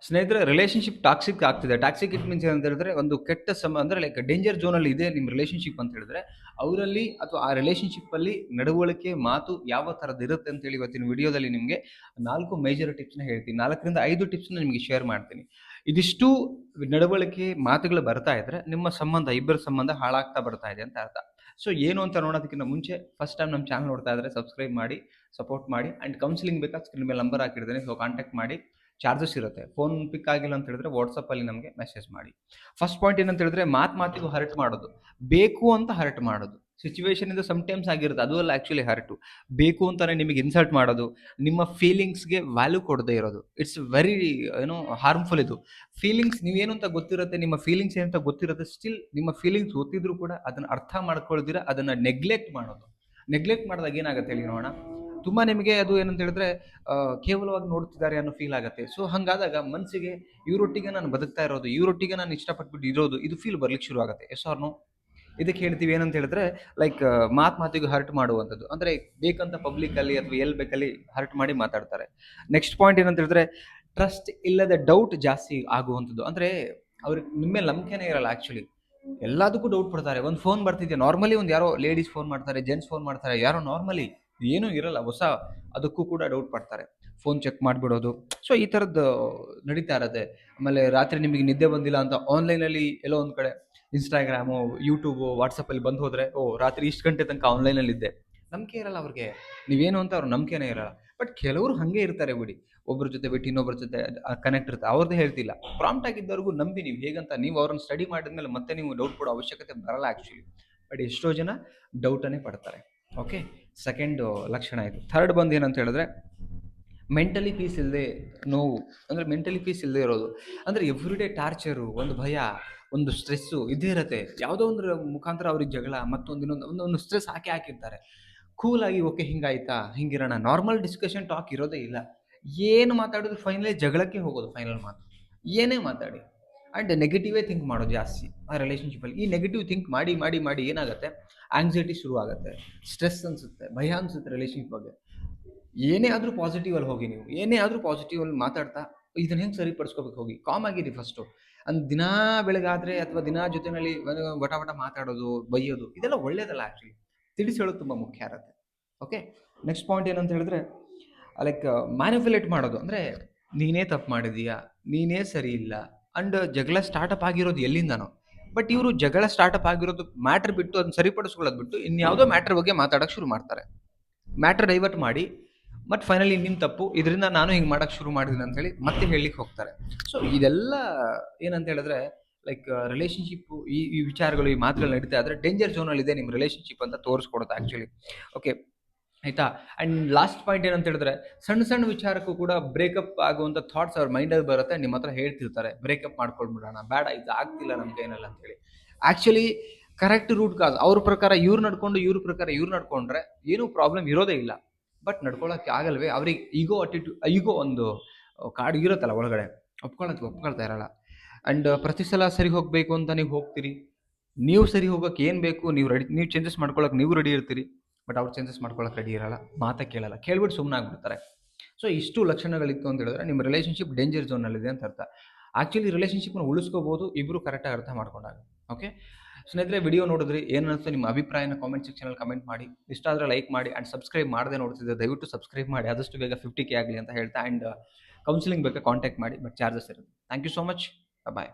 ಸ್ನೇಹಿತರೆ, relationship toxic ಆಗ್ತಿದೆ. Toxic it means ಏನಂತ ಹೇಳಿದ್ರೆ, ಒಂದು ಕೆಟ್ಟ ಅಂದ್ರೆ ಲೈಕ್ ಡೇಂಜರ್ ಝೋನಲ್ಲಿ ಇದೆ ನಿಮ್ಮ ರಿಲೇಶನ್‌ಶಿಪ್ ಅಂತ ಹೇಳಿದ್ರೆ, ಅವರಲ್ಲಿ ಅಥವಾ ಆ ರಿಲೇಶನ್‌ಶಿಪ್ಪಲ್ಲಿ ನಡವಳಿಕೆ, ಮಾತು ಯಾವ ಥರದ್ದಿರುತ್ತೆ ಅಂತೇಳಿ ಇವತ್ತಿನ ವಿಡಿಯೋದಲ್ಲಿ ನಿಮಗೆ 4 ಮೇಜರ್ ಟಿಪ್ಸ್‌ನ ಹೇಳ್ತೀನಿ. 4ರಿಂದ 5 ಟಿಪ್ಸ್‌ನ ನಿಮಗೆ ಶೇರ್ ಮಾಡ್ತೀನಿ. ಇದಿಷ್ಟು ನಡವಳಿಕೆ, ಮಾತುಗಳು ಬರ್ತಾ ಇದ್ರೆ, ನಿಮ್ಮ ಸಂಬಂಧ, ಇಬ್ಬರ ಸಂಬಂಧ ಹಾಳಾಗ್ತಾ ಬರ್ತಾ ಇದೆ ಅಂತ ಅರ್ಥ. ಸೊ ಏನು ಅಂತ ನೋಡೋದಕ್ಕಿಂತ ಮುಂಚೆ ಫಸ್ಟ್ ಟೈಮ್ ನಮ್ಮ ಚಾನಲ್ ನೋಡ್ತಾ ಇದ್ರೆ ಸಬ್ಸ್ಕ್ರೈಬ್ ಮಾಡಿ, ಸಪೋರ್ಟ್ ಮಾಡಿ ಆ್ಯಂಡ್ ಕೌನ್ಸಿಲಿಂಗ್ ಬೇಕಾದ್ರೆ ಸ್ಕ್ರೀನ್ ಮೇಲೆ ನಂಬರ್ ಹಾಕಿರ್ತೀನಿ. ಸೊ ಕಾಂಟ್ಯಾಕ್ಟ್ ಮಾಡಿ. ಚಾರ್ಜಸ್ ಇರುತ್ತೆ. ಫೋನ್ ಪಿಕ್ ಆಗಿಲ್ಲ ಅಂತ ಹೇಳಿದ್ರೆ ವಾಟ್ಸಪ್ಪಲ್ಲಿ ನಮಗೆ ಮೆಸೇಜ್ ಮಾಡಿ. ಫಸ್ಟ್ ಪಾಯಿಂಟ್ ಏನಂತ ಹೇಳಿದ್ರೆ, ಮಾತಿಗೂ ಹರ್ಟ್ ಮಾಡೋದು. ಬೇಕು ಅಂತ ಹರ್ಟ್ ಮಾಡೋದು. ಸಿಚುವೇಶನ್ ಇಂದ ಸಮ್ಟೈಮ್ಸ್ ಆಗಿರುತ್ತೆ, ಅದು ಅಲ್ಲ ಆ್ಯಕ್ಚುಲಿ ಹರ್ಟು. ಬೇಕು ಅಂತಾನೆ ನಿಮಗೆ ಇನ್ಸಲ್ಟ್ ಮಾಡೋದು, ನಿಮ್ಮ ಫೀಲಿಂಗ್ಸ್ಗೆ ವ್ಯಾಲ್ಯೂ ಕೊಡದೇ ಇರೋದು. ಇಟ್ಸ್ ವೆರಿ ಹಾರ್ಮ್ಫುಲ್ ಇದು. ಫೀಲಿಂಗ್ಸ್ ನೀವೇನು ಅಂತ ಗೊತ್ತಿರುತ್ತೆ, ನಿಮ್ಮ ಫೀಲಿಂಗ್ಸ್ ಏನಂತ ಗೊತ್ತಿರುತ್ತೆ, ಸ್ಟಿಲ್ ನಿಮ್ಮ ಫೀಲಿಂಗ್ಸ್ ಗೊತ್ತಿದ್ರು ಕೂಡ ಅದನ್ನು ಅರ್ಥ ಮಾಡ್ಕೊಳ್ದಿರ ಅದನ್ನು ನೆಗ್ಲೆಕ್ಟ್ ಮಾಡೋದು. ನೆಗ್ಲೆಕ್ಟ್ ಮಾಡಿದಾಗ ಏನಾಗುತ್ತೆ ಹೇಳಿ ನೋಡೋಣ. ತುಂಬಾ ನಿಮಗೆ ಅದು ಏನಂತ ಹೇಳಿದ್ರೆ ಕೇವಲವಾಗಿ ನೋಡ್ತಿದ್ದಾರೆ ಅನ್ನೋ ಫೀಲ್ ಆಗುತ್ತೆ. ಸೊ ಹಂಗಾದಾಗ ಮನಸ್ಸಿಗೆ ಇವರೊಟ್ಟಿಗೆ ನಾನು ಬದುಕ್ತಾ ಇರೋದು, ಇವರೊಟ್ಟಿಗೆ ನಾನು ಇಷ್ಟಪಟ್ಬಿಟ್ಟು ಇರೋದು, ಇದು ಫೀಲ್ ಬರ್ಲಿಕ್ಕೆ ಶುರು ಆಗುತ್ತೆ. Yes or no? ಇದಕ್ಕೆ ಹೇಳ್ತೀವಿ ಏನಂತ ಹೇಳಿದ್ರೆ, ಲೈಕ್ ಮಾತಿಗೆ ಹರ್ಟ್ ಮಾಡುವಂಥದ್ದು. ಅಂದ್ರೆ ಬೇಕಂತ ಪಬ್ಲಿಕ್ ಅಲ್ಲಿ ಅಥವಾ ಎಲ್ಲಿ ಬೇಕಲ್ಲಿ ಹರ್ಟ್ ಮಾಡಿ ಮಾತಾಡ್ತಾರೆ. ನೆಕ್ಸ್ಟ್ ಪಾಯಿಂಟ್ ಏನಂತ ಹೇಳಿದ್ರೆ, ಟ್ರಸ್ಟ್ ಇಲ್ಲದ ಡೌಟ್ ಜಾಸ್ತಿ ಆಗುವಂಥದ್ದು. ಅಂದ್ರೆ ಅವ್ರಿಗೆ ನಿಮ್ಮ ಮೇಲೆ ನಂಬಿಕೆನೇ ಇರಲ್ಲ ಆಕ್ಚುಲಿ. ಎಲ್ಲದಕ್ಕೂ ಡೌಟ್ ಪಡ್ತಾರೆ. ಒಂದು ಫೋನ್ ಬರ್ತಿದೆ, ನಾರ್ಮಲಿ ಒಂದು ಯಾರೋ ಲೇಡೀಸ್ ಫೋನ್ ಮಾಡ್ತಾರೆ, ಜೆಂಟ್ಸ್ ಫೋನ್ ಮಾಡ್ತಾರೆ, ಯಾರೋ ನಾರ್ಮಲಿ ಏನೂ ಇರಲ್ಲ, ಹೊಸ, ಅದಕ್ಕೂ ಕೂಡ ಡೌಟ್ ಪಡ್ತಾರೆ. Phone check ಮಾಡಿಬಿಡೋದು. ಸೊ ಈ ಥರದ್ದು ನಡೀತಾ ಇರುತ್ತೆ. ಆಮೇಲೆ ರಾತ್ರಿ ನಿಮಗೆ ನಿದ್ದೆ ಬಂದಿಲ್ಲ ಅಂತ ಆನ್ಲೈನಲ್ಲಿ ಎಲ್ಲೋ ಒಂದು ಕಡೆ ಇನ್ಸ್ಟಾಗ್ರಾಮು, ಯೂಟ್ಯೂಬು, ವಾಟ್ಸಪ್ಪಲ್ಲಿ ಬಂದು ಹೋದರೆ, ಓ ರಾತ್ರಿ ಇಷ್ಟು ಗಂಟೆ ತನಕ ಆನ್ಲೈನಲ್ಲಿದ್ದೆ. ನಂಬಿಕೆ ಇರಲ್ಲ ಅವ್ರಿಗೆ, ನೀವೇನು ಅಂತ ಅವ್ರ ನಂಬಿಕೆನೇ ಇರಲ್ಲ. ಬಟ್ ಕೆಲವರು ಹಾಗೆ ಇರ್ತಾರೆ ಬಿಡಿ. ಒಬ್ಬರ ಜೊತೆ ಬಿಟ್ಟು ಇನ್ನೊಬ್ಬರ ಜೊತೆ ಕನೆಕ್ಟ್ ಇರುತ್ತೆ, ಅವ್ರದ್ದೇ ಹೇಳ್ತಿಲ್ಲ. ಪ್ರಾಂಪ್ಟ್ ಆಗಿದ್ದವ್ರಿಗೂ ನಂಬಿ ನೀವು ಹೇಗಂತ ನೀವು ಅವ್ರನ್ನ ಸ್ಟಡಿ ಮಾಡಿದ್ಮೇಲೆ ಮತ್ತೆ ನೀವು ಡೌಟ್ ಪಡೋ ಅವಶ್ಯಕತೆ ಬರಲ್ಲ ಆ್ಯಕ್ಚುಲಿ. ಬಟ್ ಎಷ್ಟೋ ಜನ ಡೌಟನ್ನೇ ಪಡ್ತಾರೆ. ಓಕೆ, ಸೆಕೆಂಡ್ ಲಕ್ಷಣ ಇದು. ಥರ್ಡ್ ಬಂದು ಏನಂತ ಹೇಳಿದ್ರೆ, ಮೆಂಟಲಿ ಪೀಸ್ ಇಲ್ಲದೆ ನೋವು. ಅಂದರೆ ಮೆಂಟಲಿ ಪೀಸ್ ಇಲ್ಲದೆ ಇರೋದು. ಅಂದರೆ ಎವ್ರಿ ಡೇ ಟಾರ್ಚರು, ಒಂದು ಭಯ, ಒಂದು ಸ್ಟ್ರೆಸ್ಸು ಇದ್ದೇ ಇರುತ್ತೆ. ಯಾವುದೋ ಒಂದು ಮುಖಾಂತರ ಅವ್ರಿಗೆ ಜಗಳ, ಮತ್ತೊಂದು ಇನ್ನೊಂದು ಸ್ಟ್ರೆಸ್ ಹಾಕಿರ್ತಾರೆ. ಕೂಲಾಗಿ ಓಕೆ ಹಿಂಗಾಯ್ತಾ, ಹಿಂಗಿರೋಣ, ನಾರ್ಮಲ್ ಡಿಸ್ಕಷನ್ ಟಾಕ್ ಇರೋದೇ ಇಲ್ಲ. ಏನು ಮಾತಾಡೋದು ಫೈನಲಿ ಜಗಳಕ್ಕೆ ಹೋಗೋದು ಫೈನಲ್ ಮಾತು. ಏನೇ ಮಾತಾಡಿ ಆ್ಯಂಡ್ ನೆಗೆಟಿವೇ ಥಿಂಕ್ ಮಾಡೋದು ಜಾಸ್ತಿ ಆ ರಿಲೇಷನ್ಶಿಪ್ಪಲ್ಲಿ. ಈ ನೆಗೆಟಿವ್ ಥಿಂಕ್ ಮಾಡಿ ಮಾಡಿ ಮಾಡಿ ಏನಾಗುತ್ತೆ, ಆಂಗ್ಸೈಟಿ ಶುರು ಆಗುತ್ತೆ, ಸ್ಟ್ರೆಸ್ ಅನಿಸುತ್ತೆ, ಭಯ ಅನಿಸುತ್ತೆ ರಿಲೇಷನ್ಶಿಪ್ ಬಗ್ಗೆ. ಏನೇ ಆದರೂ ಪಾಸಿಟಿವಲ್ಲಿ ಹೋಗಿ, ನೀವು ಏನೇ ಆದರೂ ಪಾಸಿಟಿವಲ್ಲಿ ಮಾತಾಡ್ತಾ ಇದನ್ನು ಹೆಂಗೆ ಸರಿಪಡಿಸ್ಕೋಬೇಕು ಹೋಗಿ. ಕಾಮ್ ಆಗಿರಿ ಫಸ್ಟು. ದಿನಾ ಬೆಳಗಾದರೆ ಅಥವಾ ದಿನಾ ಜೊತೆಯಲ್ಲಿ ವಟ ವಟ ಮಾತಾಡೋದು, ಬೈಯೋದು, ಇದೆಲ್ಲ ಒಳ್ಳೇದಲ್ಲ ಆ್ಯಕ್ಚುಲಿ. ತಿಳಿಸಿ ಹೇಳೋದು ತುಂಬ ಮುಖ್ಯ ಇರುತ್ತೆ. ಓಕೆ, ನೆಕ್ಸ್ಟ್ ಪಾಯಿಂಟ್ ಏನಂತ ಹೇಳಿದ್ರೆ, ಲೈಕ್ ಮ್ಯಾನಿಪ್ಯುಲೇಟ್ ಮಾಡೋದು. ಅಂದರೆ ನೀನೇ ತಪ್ಪು ಮಾಡಿದೀಯಾ, ನೀನೇ ಸರಿ ಇಲ್ಲ. ಆ್ಯಂಡ್ ಜಗಳ ಸ್ಟಾರ್ಟಪ್ ಆಗಿರೋದು ಎಲ್ಲಿಂದನೋ. ಬಟ್ ಇವರು ಜಗಳ ಸ್ಟಾರ್ಟಪ್ ಆಗಿರೋದು ಮ್ಯಾಟ್ರ್ ಬಿಟ್ಟು, ಅದನ್ನ ಸರಿಪಡಿಸ್ಕೊಳ್ಳೋದು ಬಿಟ್ಟು ಇನ್ಯಾವುದೋ ಮ್ಯಾಟ್ರ್ ಬಗ್ಗೆ ಮಾತಾಡೋಕ್ಕೆ ಶುರು ಮಾಡ್ತಾರೆ. ಮ್ಯಾಟ್ರ್ ಡೈವರ್ಟ್ ಮಾಡಿ ಮತ್ತು ಫೈನಲಿ ನಿಮ್ಮ ತಪ್ಪು, ಇದರಿಂದ ನಾನು ಹಿಂಗೆ ಮಾಡೋಕ್ಕೆ ಶುರು ಮಾಡಿದ್ದೀನಿ ಅಂತೇಳಿ ಮತ್ತೆ ಹೇಳಲಿಕ್ಕೆ ಹೋಗ್ತಾರೆ. ಸೊ ಇದೆಲ್ಲ ಏನಂತ ಹೇಳಿದ್ರೆ, ಲೈಕ್ ರಿಲೇಷನ್ಶಿಪ್ಪು, ಈ ವಿಚಾರಗಳು, ಈ ಮಾತುಗಳು ನಡೀತಾ ಇದ್ರೆ ಡೇಂಜರ್ ಝೋನಲ್ಲಿದೆ ನಿಮ್ಮ ರಿಲೇಷನ್ಶಿಪ್ ಅಂತ ತೋರಿಸ್ಕೊಡುತ್ತೆ ಆ್ಯಕ್ಚುಲಿ. ಓಕೆ ಆಯಿತಾ. ಆ್ಯಂಡ್ ಲಾಸ್ಟ್ ಪಾಯಿಂಟ್ ಏನಂತ ಹೇಳಿದ್ರೆ, ಸಣ್ಣ ಸಣ್ಣ ವಿಚಾರಕ್ಕೂ ಕೂಡ ಬ್ರೇಕಪ್ ಆಗುವಂಥ ಥಾಟ್ಸ್ ಅವ್ರ ಮೈಂಡಲ್ಲಿ ಬರುತ್ತೆ. ನಿಮ್ಮ ಹತ್ರ ಹೇಳ್ತಿರ್ತಾರೆ, ಬ್ರೇಕಪ್ ಮಾಡ್ಕೊಳ್ಬಿಡೋಣ, ಬೇಡ ಇದು ಆಗ್ತಿಲ್ಲ ನಮ್ಮ ಕೈನಲ್ಲಿ ಅಂತೇಳಿ. ಆ್ಯಕ್ಚುಲಿ ಕರೆಕ್ಟ್ ರೂಟ್ ಕಾಸ್ ಅವ್ರ ಪ್ರಕಾರ ಇವ್ರು ನಡ್ಕೊಂಡು, ಇವ್ರ ಪ್ರಕಾರ ಇವ್ರು ನಡ್ಕೊಂಡ್ರೆ ಏನೂ ಪ್ರಾಬ್ಲಮ್ ಇರೋದೇ ಇಲ್ಲ. ಬಟ್ ನಡ್ಕೊಳ್ಳೋಕ್ಕೆ ಆಗಲ್ವೇ, ಅವ್ರಿಗೆ ಈಗೋ ಒಂದು ಕಾಡು ಇರುತ್ತಲ್ಲ ಒಳಗಡೆ, ಒಪ್ಕೊಳ್ತಾ ಇರಲ್ಲ. ಆ್ಯಂಡ್ ಪ್ರತಿ ಸಲ ಸರಿ ಹೋಗಬೇಕು ಅಂತ ನೀವು ಹೋಗ್ತೀರಿ. ನೀವು ಸರಿ ಹೋಗೋಕೆ ಏನು ಬೇಕು, ನೀವು ಚೇಂಜಸ್ ಮಾಡ್ಕೊಳ್ಳೋಕೆ ನೀವು ರೆಡಿ ಇರ್ತೀರಿ. ಬಟ್ ಅವ್ರು ಚೇಂಜಸ್ ಮಾಡ್ಕೊಳ್ಳೋಕೆ ರೆಡಿ ಇರಲ್ಲ, ಮಾತೇ ಕೇಳಲ್ಲ, ಕೇಳ್ಬಿಟ್ಟು ಸುಮ್ಮನೆ ಆಗ್ಬಿಡ್ತಾರೆ. ಸೊ ಇಷ್ಟು ಲಕ್ಷಣಗಳಿತ್ತು ಅಂತ ಹೇಳಿದ್ರೆ ನಿಮ್ಮ ರಿಲೇಷನ್ಶಿಪ್ ಡೇಂಜರ್ ಝೋನಲ್ಲಿದೆ ಅಂತ ಅರ್ಥ. ಆ್ಯಕ್ಚುಲಿ ರಿಲೇಷನ್ಶಿಪ್ನ ಉಳಿಸ್ಕೋಬೋದು ಇಬ್ಬರು ಕರೆಕ್ಟಾಗಿ ಅರ್ಥ ಮಾಡ್ಕೊಂಡಾಗ. ಓಕೆ ಸ್ನೇಹಿತರೆ, ವಿಡಿಯೋ ನೋಡಿದ್ರಿ, ಏನು ಅನಿಸ್ತು ನಿಮ್ಮ ಅಭಿಪ್ರಾಯನ ಕಾಮೆಂಟ್ ಸೆಕ್ಷನಲ್ಲಿ ಕಮೆಂಟ್ ಮಾಡಿ. ಇಷ್ಟ ಆದರೆ ಲೈಕ್ ಮಾಡಿ ಆ್ಯಂಡ್ ಸಬ್ಸ್ಕ್ರೈಬ್ ಮಾಡದೆ ನೋಡ್ತಿದ್ದೆ ದಯವಿಟ್ಟು ಸಬ್ಸ್ಕ್ರೈಬ್ ಮಾಡಿ, ಆದಷ್ಟು ಬೇಗ 50K ಆಗಲಿ ಅಂತ ಹೇಳ್ತಾ. ಆ್ಯಂಡ್ ಕೌನ್ಸಿಲಿಂಗ್ ಬೇಕಾ ಕಾಂಟ್ಯಾಕ್ಟ್ ಮಾಡಿ, ಬಟ್ ಚಾರ್ಜಸ್ ಇರುತ್ತೆ. Thank you so much, bye.